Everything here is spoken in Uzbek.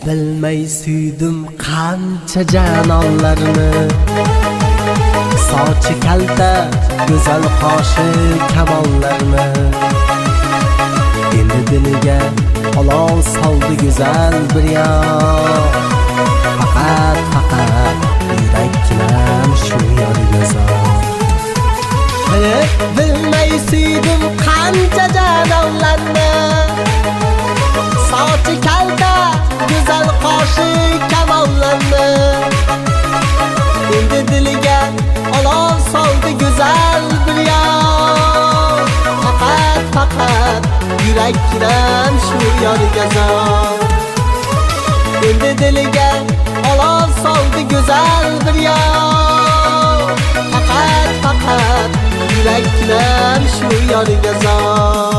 bilmay suydim qancha janonlarni. Sochi kalta, go'zal qoshi kamollarni. Endi diliga olov soldi go'zal bir yor. Faqat yurakkinam shu yorga zor. Bilmay suydim qancha janonlarni. Sochi kalta, go'zal qoshi kamollarni. Endi diliga olov soldi go'zal bir yor. Faqat yurakkinam shu yorga zor. Endi diliga olov soldi go'zal bir yor. Faqat yurakkinam shu yorga zor.